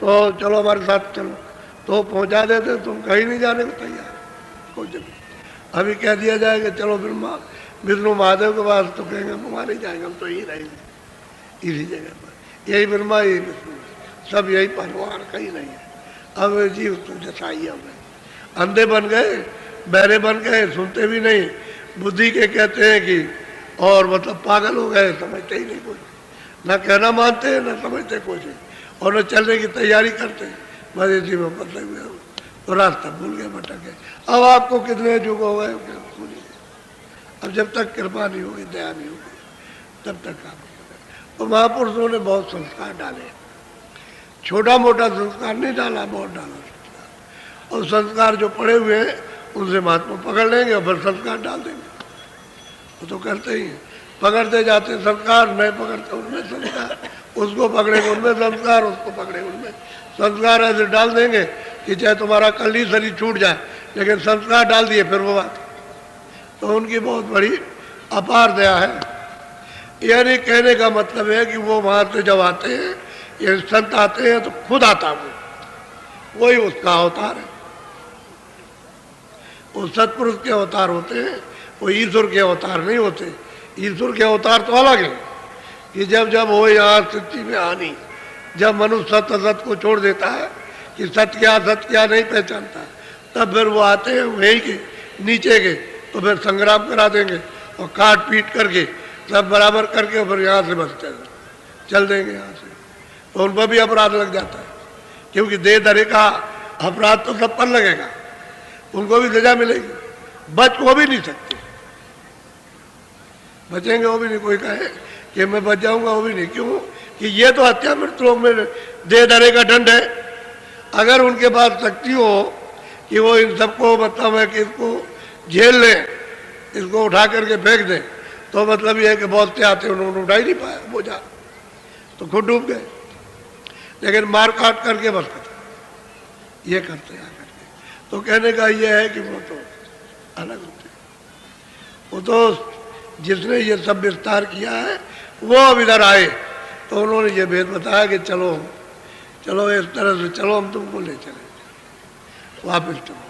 तो चलो हमारे साथ चलो, तो पहुंचा देते, तुम कहीं नहीं जाने को तैयार कोई जगह। अभी कह दिया जाए कि चलो विष्णु महादेव के पास, तो कहेंगे हम वहाँ नहीं जाएंगे, हम तो यही रहेंगे इसी जगह पर, यही ब्रह्मा यही विष्णु, सब यही भगवान, कहीं नहीं है। अब जीव तो जसाई हो गए, अंधे बन गए, बहरे बन गए, सुनते भी नहीं, बुद्धि के कहते हैं कि, और मतलब पागल हो गए, समझते ही नहीं कोई, ना कहना मानते हैं ना समझते कुछ, और न चलने की तैयारी करते हैं, बस इसी में फंसे हुए हो, तो रास्ता भूल गए, भटक गए। अब आपको कितने युग हो गए भूलिए, अब जब तक कृपा नहीं होगी, दया नहीं होगी, तब तक काम नहीं। तो महापुरुषों ने बहुत संस्कार डाले, छोटा मोटा संस्कार नहीं डाला, बहुत डाला संस्कार, और संस्कार जो पड़े हुए हैं उनसे महात्मा पकड़ लेंगे और फिर संस्कार डाल देंगे, वो तो करते ही हैं, पकड़ते जाते संस्कार, नहीं पकड़ते उनमें संस्कार, उसको पकड़ेंगे उनमें संस्कार, उसको पकड़ेंगे उनमें संस्कार, ऐसे डाल देंगे कि चाहे तुम्हारा कल ही शरीर छूट जाए, लेकिन संस्कार डाल दिए फिर वो बात। तो उनकी बहुत बड़ी अपार दया है। यानी कहने का मतलब है कि वो वहां से जब आते हैं, ये संत आते हैं तो खुद आता वो, वही उसका अवतार है। वो सत्पुरुष के अवतार होते हैं, वो ईश्वर के अवतार नहीं होते। ईश्वर के अवतार तो अलग है कि जब जब हो यहाँ स्थिति में आनी, जब मनुष्य सत्य असत को छोड़ देता है कि सत्य क्या नहीं पहचानता, तब फिर वो आते हैं वहीं के नीचे के, तो फिर संग्राम करा देंगे और काट पीट करके सब बराबर करके फिर यहाँ से बचते हैं, चल देंगे यहाँ से। तो उन पर भी अपराध लग जाता है, क्योंकि देह धरे का अपराध तो सब पर लगेगा, उनको भी सजा मिलेगी, बच वो भी नहीं सकते, बचेंगे वो भी नहीं। कोई कहे कि मैं बच जाऊंगा, वो भी नहीं। क्यों कि ये तो हत्या मृत्यु में दे धरे का दंड है। अगर उनके पास शक्ति हो कि वो इन सबको मतलब है कि इसको झेल लें, इसको उठा करके फेंक दें, तो मतलब ये है कि बहुत से आते उन्होंने उठा ही नहीं पाया बोझा, तो खुद डूब गए। लेकिन मार काट करके बस खत्म, ये करते हैं करके। तो कहने का ये है कि वो तो अलग होते, वो तो जिसने ये सब विस्तार किया है वो अब इधर आए, तो उन्होंने ये भेद बताया कि चलो चलो इस तरह से चलो, हम तुमको ले चले वापस चलो।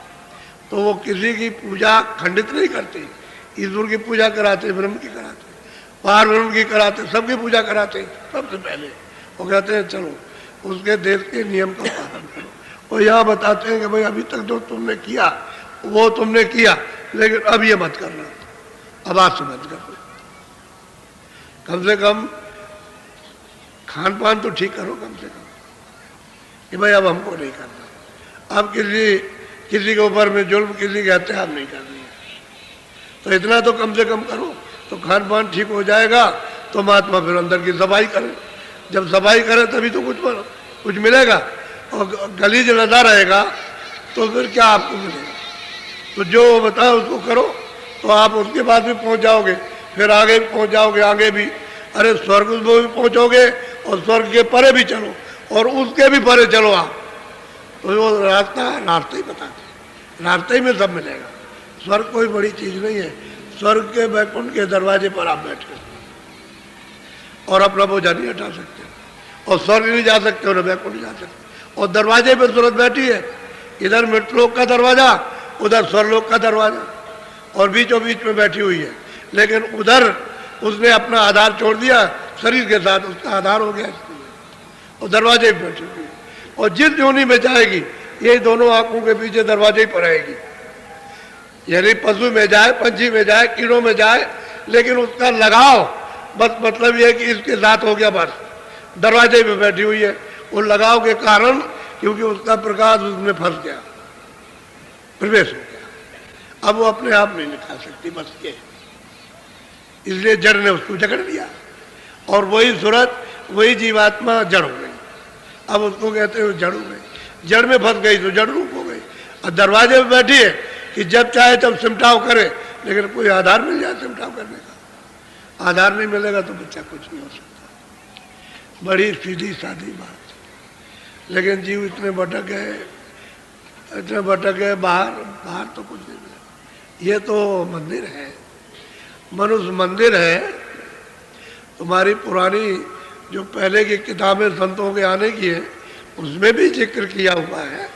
तो वो किसी की पूजा खंडित नहीं करते, ईश्वर की पूजा कराते, ब्रह्म की कराते, पार ब्रह्म की कराते, सबकी पूजा कराते। सबसे पहले वो कहते हैं चलो उसके देश के नियम का पालन करो। और यहाँ बताते हैं कि भाई अभी तक जो तुमने किया वो तुमने किया, लेकिन अब ये मत करना, अब आज से मत करना, कम से कम खान पान तो ठीक करो कम से कम, कि भाई अब हमको नहीं करना, अब किसी के ऊपर में जुल्म, किसी के हत्या नहीं करनी है, तो इतना तो कम से कम करो, तो खान पान ठीक हो जाएगा। तो महात्मा फिर अंदर की सफाई करे, जब सफाई करे तभी तो कुछ मिलेगा, और गलीज नजर रहेगा तो फिर क्या आपको मिलेगा। तो जो बताओ उसको करो, तो आप उसके बाद भी पहुंच जाओगे, फिर आगे भी पहुंच जाओगे, आगे भी, अरे स्वर्ग में भी पहुंचोगे और स्वर्ग के परे भी चलो और उसके भी परे चलो आप। तो वो रास्ता रास्ते ही बताते, रास्ते ही में सब मिलेगा। स्वर्ग कोई बड़ी चीज नहीं है, स्वर्ग के वैकुंठ के दरवाजे पर आप बैठ कर और अपना बोझा नहीं हटा सकते, और स्वर्ग नहीं जा सकते और वैकुंठ नहीं जा सकते, और दरवाजे पर सूरत बैठी है, इधर मृतलोक का दरवाजा, उधर स्वर्गलोक का दरवाजा, और बीचों बीच में बैठी हुई है। लेकिन उधर उसने अपना आधार छोड़ दिया, शरीर के साथ उसका आधार हो गया, और दरवाजे पर बैठी हुई है। और जिस योनि में जाएगी यही दोनों आंखों के पीछे दरवाजे ही पर आएगी, यानी पशु में जाए, पंछी में जाए, कीड़ों में जाए, लेकिन उसका लगाव बस मतलब यह है कि इसके साथ हो गया, बस दरवाजे पे बैठी हुई है। वो लगाव के कारण क्योंकि उसका प्रकाश उसमें फंस गया, प्रवेश हो गया, अब वो अपने आप नहीं निकाल सकती, बस ये, इसलिए जड़ ने उसको जकड़ लिया, और वही सूरत वही जीवात्मा जड़ हो गई। अब उसको कहते हैं जड़ हो गई, जड़ में फंस गई तो जड़ रूप हो गई। और दरवाजे पे बैठी है कि जब चाहे तब सिमटाव करे, लेकिन कोई आधार मिल जाए सिमटाव करने का, आधार नहीं मिलेगा तो बच्चा कुछ नहीं हो सकता। बड़ी सीधी सादी बात, लेकिन जीव इतने भटक गए, बाहर तो कुछ नहीं मिला। ये तो मंदिर है, मनुष्य मंदिर है। तुम्हारी पुरानी जो पहले की किताबें संतों के आने की है, उसमें भी जिक्र किया हुआ है,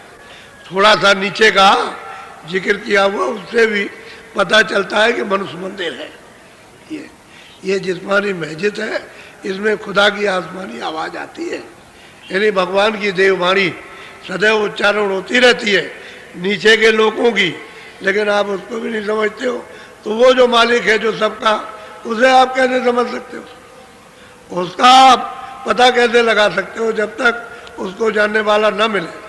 थोड़ा सा नीचे का जिक्र किया हुआ, उससे भी पता चलता है कि मनुष्य मंदिर है। ये जिस्मानी मस्जिद है, इसमें खुदा की आसमानी आवाज़ आती है, यानी भगवान की देववाणी सदैव उच्चारण होती रहती है नीचे के लोगों की, लेकिन आप उसको भी नहीं समझते हो। तो वो जो मालिक है जो सबका, उसे आप कैसे समझ सकते हो? उसका आप पता कैसे लगा सकते हो? जब तक उसको जानने वाला न मिले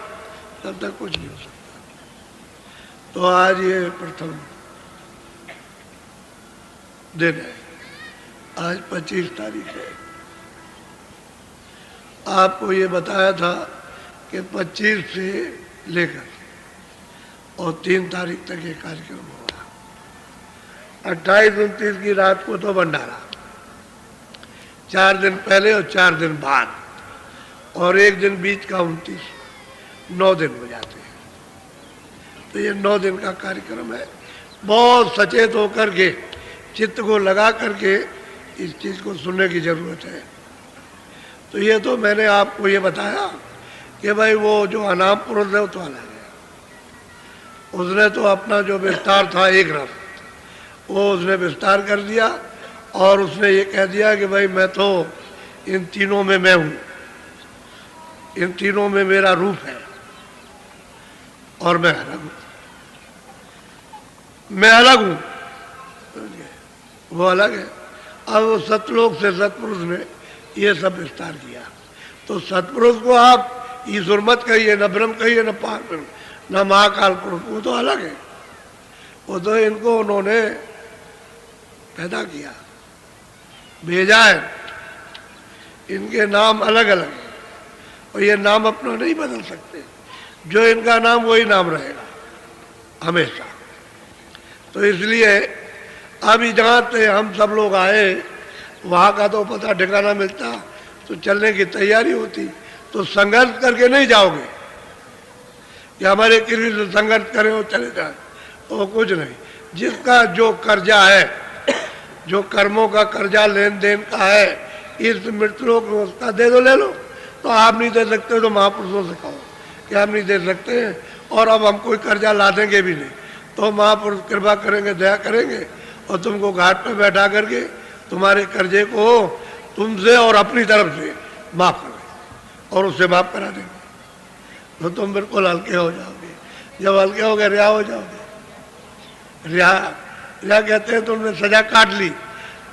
तब तक कुछ नहीं हो सकता। तो आज ये प्रथम दिन है, आज 25 तारीख है। आपको ये बताया था कि 25 से लेकर और 3 तारीख तक ये कार्यक्रम होगा। 28-29 की रात को तो भंडारा, 4 दिन पहले और 4 दिन बाद, और 1 दिन बीच का 29, 9 दिन हो जाते हैं। तो ये 9 दिन का कार्यक्रम है। बहुत सचेत होकर के, चित्त को लगा करके इस चीज़ को सुनने की ज़रूरत है। तो ये तो मैंने आपको ये बताया कि भाई वो जो अनाम पुरुष है वो तो अलग है, उसने तो अपना जो विस्तार था एक रस, वो उसने विस्तार कर दिया और उसने ये कह दिया कि भाई मैं तो इन तीनों में मैं हूँ, इन तीनों में मेरा रूप है और मैं अलग हूँ, मैं अलग हूँ, वो अलग है। अब वो सतलोक से सतपुरुष ने ये सब विस्तार किया। तो सतपुरुष को आप ईश्वर मत कहिए, न ब्रह्म कहिए, न पार ब्रह्म, न महाकाल पुरुष, वो तो अलग है। वो तो इनको उन्होंने पैदा किया, भेजा है, इनके नाम अलग अलग हैं और ये नाम अपना नहीं बदल सकते। जो इनका नाम वही नाम रहेगा हमेशा। तो इसलिए अभी जहाँ से हम सब लोग आए वहाँ का तो पता ठिकाना मिलता तो चलने की तैयारी होती। तो संघर्ष करके नहीं जाओगे कि हमारे किसी से संघर्ष करें और चले जाए, वो कुछ नहीं। जिसका जो कर्जा है, जो कर्मों का कर्जा लेन देन का है, इस मृतलोक में उसका दे दो, ले लो। तो आप नहीं दे सकते तो महापुरुषों से कहो कि आप नहीं दे सकते हैं और अब हम कोई कर्जा ला देंगे भी नहीं। तो महापुरुष कृपा करेंगे, दया करेंगे और तुमको घाट पे बैठा करके तुम्हारे कर्जे को तुमसे और अपनी तरफ से माफ कर देंगे और उससे माफ करा देंगे। तो तुम बिल्कुल हल्के हो जाओगे। जब हल्के हो गए रिहा हो जाओगे। रिहा कहते हैं तुमने सजा काट ली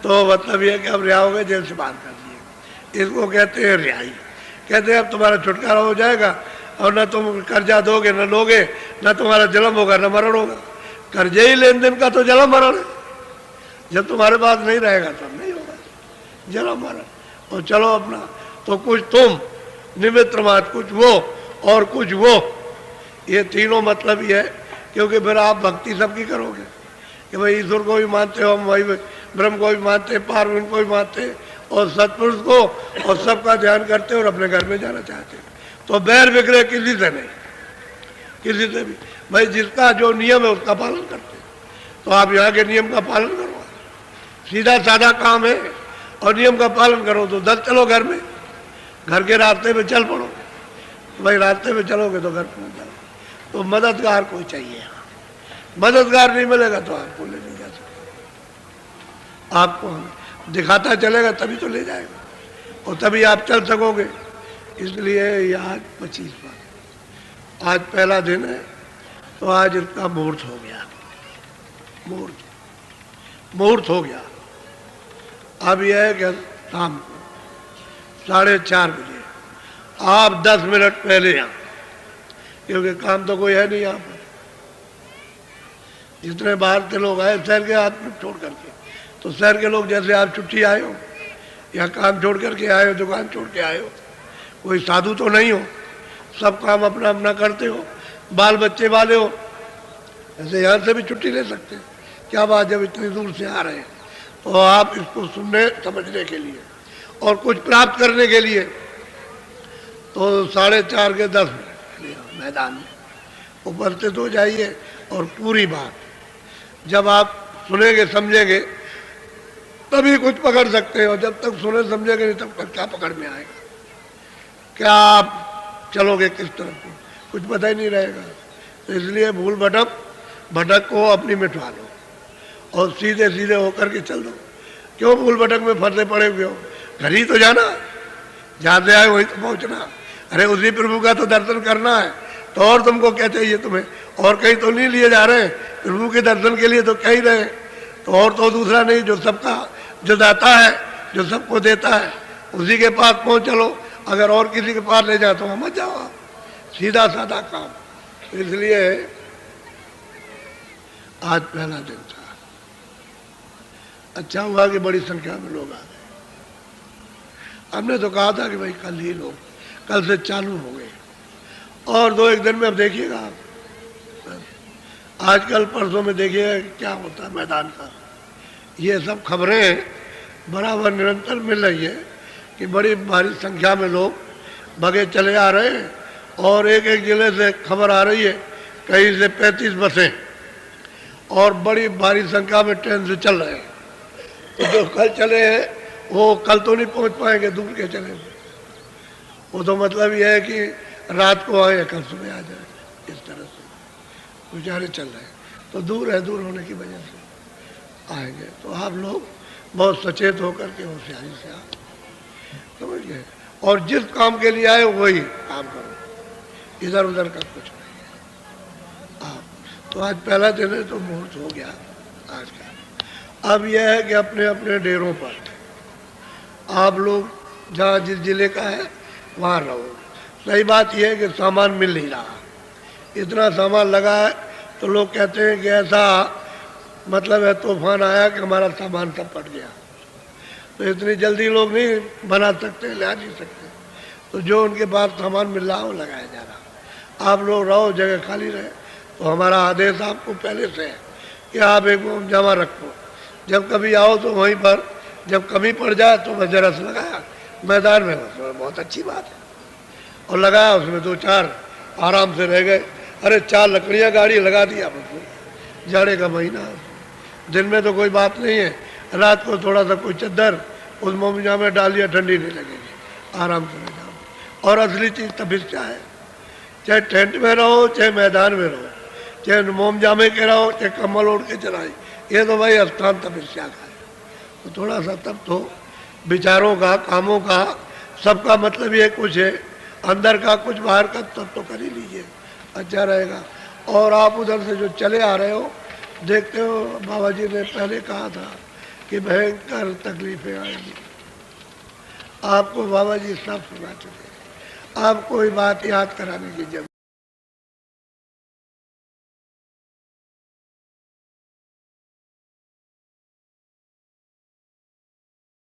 तो मतलब ये कि अब रिहा हो गए, जेल से बाहर कर दिए, इसको कहते हैं रिहाई। कहते हैं अब तुम्हारा छुटकारा हो जाएगा और न तुम कर्जा दोगे, न लोगे, न तुम्हारा जन्म होगा, न मरण होगा। कर्जे ही लेन देन का तो जन्म मरण है। जब तुम्हारे पास नहीं रहेगा तब नहीं होगा जन्म मरण। और चलो अपना, तो कुछ तुम निमित्त मात्र, कुछ वो और कुछ वो, ये तीनों मतलब ही है। क्योंकि फिर आप भक्ति सबकी करोगे कि भाई ईश्वर को भी मानते हो, हम वही ब्रह्म को भी मानते, पार्वती को भी मानते और सतपुरुष को, और सबका ध्यान करते और अपने घर में जाना चाहते। तो बैर विग्रह किसी से नहीं, किसी से भी। भाई जिसका जो नियम है उसका पालन करते। तो आप यहाँ के नियम का पालन करो, सीधा साधा काम है और नियम का पालन करो। तो दस चलो घर में, घर के रास्ते में चल पड़ो। भाई रास्ते में चलोगे तो घर पहुँच जाओ। तो मददगार कोई चाहिए, मददगार नहीं मिलेगा तो आपको ले नहीं जा सकते। आपको दिखाता चलेगा तभी तो ले जाएगा और तभी आप चल सकोगे। इसलिए ये आज 25वां, आज पहला दिन है तो आज इसका मुहूर्त हो गया, मुहूर्त हो गया। अब यह है कि शाम को 4:30 बजे आप 10 मिनट पहले यहाँ, क्योंकि काम तो कोई है नहीं यहाँ पर। जितने बाहर के लोग आए शहर के आदमी छोड़ करके, तो शहर के लोग जैसे आप छुट्टी आए हो या काम छोड़ करके आए हो, दुकान छोड़ के आए हो, कोई साधु तो नहीं हो, सब काम अपना अपना करते हो, बाल बच्चे वाले हो, ऐसे यहाँ से भी छुट्टी ले सकते हैं। क्या बात, जब इतनी दूर से आ रहे हैं तो आप इसको सुनने समझने के लिए और कुछ प्राप्त करने के लिए तो 4:30 के 10 मिनट मैदान में उपस्थित हो जाइए। और पूरी बात जब आप सुनेंगे समझेंगे तभी कुछ पकड़ सकते हो। जब तक सुने समझेंगे नहीं तब तक क्या पकड़ में आएगा? क्या आप चलोगे किस तरफ को, कुछ पता ही नहीं रहेगा। तो इसलिए भूल भटक को अपनी मिटवा लो और सीधे सीधे होकर के चल दो। क्यों भूल भटक में फंसे पड़े हुए हो, घर ही तो जाना, जहाँ से आए वहीं तो पहुँचना। अरे उसी प्रभु का तो दर्शन करना है, तो और तुमको क्या चाहिए तुम्हें, और कहीं तो नहीं लिए जा रहे हैं, प्रभु के दर्शन के लिए तो कह ही रहे। तो और तो दूसरा नहीं, जो सबका जो दाता है, जो सबको देता है, उसी के पास पहुँच चलो। अगर और किसी के पास ले जाओ तो मत जाओ आप, सीधा साधा काम। इसलिए आज पहला दिन था, अच्छा हुआ कि बड़ी संख्या में लोग आ गए। हमने तो कहा था कि भाई कल ही लोग, कल से चालू हो गए और 2-1 दिन में अब देखिएगा आप, आजकल परसों में देखिएगा क्या होता है मैदान का। ये सब खबरें बराबर निरंतर मिल रही है कि बड़ी भारी संख्या में लोग भगे चले आ रहे हैं और एक जिले से खबर आ रही है कहीं से 35 बसें और बड़ी भारी संख्या में ट्रेन से चल रहे हैं। तो जो कल चले हैं वो कल तो नहीं पहुंच पाएंगे, दूर के चले। वो तो मतलब ये है कि रात को आए या कल सुबह आ जाए, इस तरह से बेचारे चल रहे हैं। तो दूर है, दूर होने की वजह से आएंगे। तो आप लोग बहुत सचेत होकर के होशियारी से आप समझ गए, और जिस काम के लिए आए वही काम करो, इधर उधर का कुछ नहीं है आप। तो आज पहला दिन है तो मुहूर्त हो गया आज का। अब यह है कि अपने अपने डेरों पर आप लोग जहाँ जिस जिले का है वहाँ रहो। सही बात यह है कि सामान मिल नहीं रहा, इतना सामान लगा है तो लोग कहते हैं कि ऐसा मतलब है तूफान आया कि हमारा सामान सब पट गया। तो इतनी जल्दी लोग नहीं बना सकते, ला नहीं सकते। तो जो उनके पास सामान मिल रहा वो लगाया जा रहा। आप लोग रहो, जगह खाली रहे। तो हमारा आदेश आपको पहले से है कि आप एक जमा रखो, जब कभी आओ तो वहीं पर, जब कमी पड़ जाए तो बस जरा से लगाया मैदान में, बस बहुत अच्छी बात है। और लगाया, उसमें 2-4 आराम से रह गए। अरे 4 लकड़ियाँ गाड़ी लगा दिया, बस जाड़े का महीना, दिन में तो कोई बात नहीं है, रात को थोड़ा सा कोई चद्दर उस मोमजा में डाल दिया, ठंडी नहीं लगेगी, आराम से रह जाओ। और असली चीज़ तपस्या है, चाहे टेंट में रहो, चाहे मैदान में रहो, चाहे मोमजामे के रहो, चाहे कम्बल ओढ़ के चलाए, ये तो भाई स्थान तपस्या का है। तो थोड़ा सा तब तो विचारों का, कामों का, सबका मतलब ये कुछ है, अंदर का कुछ बाहर का, तब तो कर ही लीजिए, अच्छा रहेगा। और आप उधर से जो चले आ रहे हो, देखते हो बाबा जी ने पहले कहा था कि भयंकर तकलीफें आएंगी। आपको बाबा जी सब सुना चुके, आप कोई बात याद कराने की जरूरत